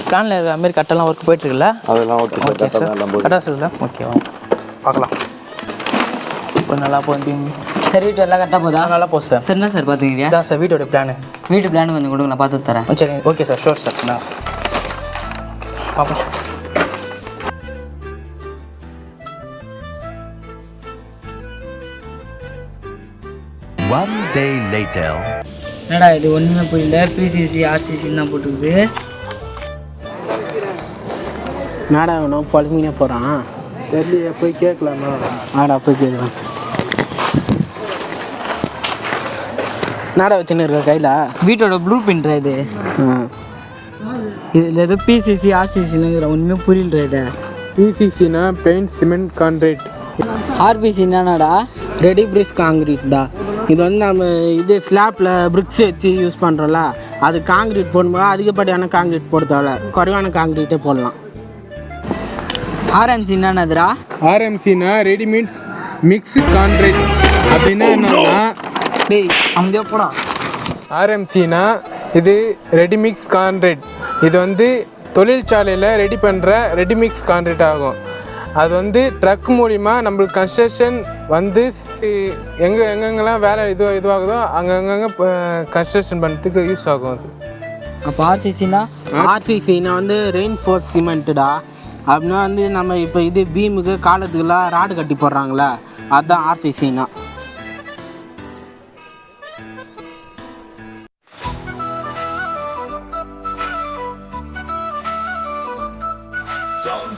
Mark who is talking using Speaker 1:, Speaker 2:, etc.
Speaker 1: பிளானில் இருக்கிற மாதிரி கரெக்டாக ஒர்க் போயிட்டுருக்குல்ல?
Speaker 2: அதெல்லாம் ஓகே சார்.
Speaker 1: ஓகே சார், கரெக்டாக இருக்குல்ல? ஓகே வாங்க பார்க்கலாம். இப்போ நல்லா போகுது
Speaker 3: சார். வீட்டு எல்லாம் கரெக்டாக போதா?
Speaker 1: நல்லா போகுது சார்.
Speaker 3: சார் என்ன சார் பார்த்துக்கிறீங்க?
Speaker 1: இதான் சார் வீட்டோட பிளானு.
Speaker 3: வீட்டு பிளான் கொஞ்சம் கொடுங்க, நான் பார்த்து தரேன்.
Speaker 1: சரி ஓகே சார், ஷோர் சார். நான் பார்ப்போம்.
Speaker 4: One day later.
Speaker 3: என்னடா இது ஒன்றுமே புரியல. பிசிசி ஆர்சிசின்னு தான் போட்டுக்குது.
Speaker 5: நாடா வேணும் பொழுமினே போகிறான். தெரியலையே, போய் கேட்கலாமா? ஆடா போய் கேட்கலாம். நாடா வச்சுன்னு இருக்க கையில்
Speaker 3: வீட்டோட ப்ளூ பிரிண்ட்ரா இது. இதில் ஏதோ பிசிசி ஆர்சிசிங்கிற ஒன்றுமே புரியல. இதை
Speaker 5: பிசிசினா பெயிண்ட் சிமெண்ட் கான்கிரீட்.
Speaker 3: ஆர்பிசி என்னடா?
Speaker 5: ரெடி பிரிக்ஸ் காங்கிரீட்டா. இது வந்து நம்ம இது ஸ்லாப்பில் பிரிக்ஸ் வச்சு யூஸ் பண்ணுறோம்ல, அது காங்கிரீட் போடும்போது அதிகப்படியான காங்கிரீட் போட தேவை, குறைவான காங்கிரீட்டே போடலாம்.
Speaker 3: ஆர்எம்சி என்னதுரா?
Speaker 5: ஆர்எம்சினா ரெடிமேட் மிக்ஸ் கான்கிரீட். அப்படின்னா என்னன்னா,
Speaker 3: டேய் அங்கேயோ போடா.
Speaker 5: ஆர்எம்சினா இது ரெடிமிக்ஸ் கான்கிரீட். இது வந்து தொழிற்சாலையில் ரெடி பண்ணுற ரெடிமிக்ஸ் கான்கிரீட் ஆகும். அது வந்து ட்ரக் மூலிமா நம்மளுக்கு கன்ஸ்ட்ரக்ஷன் வந்து எங்கெங்கெல்லாம் வேலை இதுவாகுதோ அங்கங்கே கன்ஸ்ட்ரக்ஷன் பண்ணுறதுக்கு யூஸ் ஆகும். அது
Speaker 3: அப்போ ஆர்சிசினா?
Speaker 5: ஆர்சிசினா வந்து ரெயின்ஃபோர்ஸ் சிமெண்ட்டுடா. அப்படின்னா வந்து நம்ம இப்போ இது பீமுக்கு காலத்துக்குலாம் ராடு கட்டி போடுறாங்களே, அதுதான் ஆர்சிசினா.
Speaker 4: Don't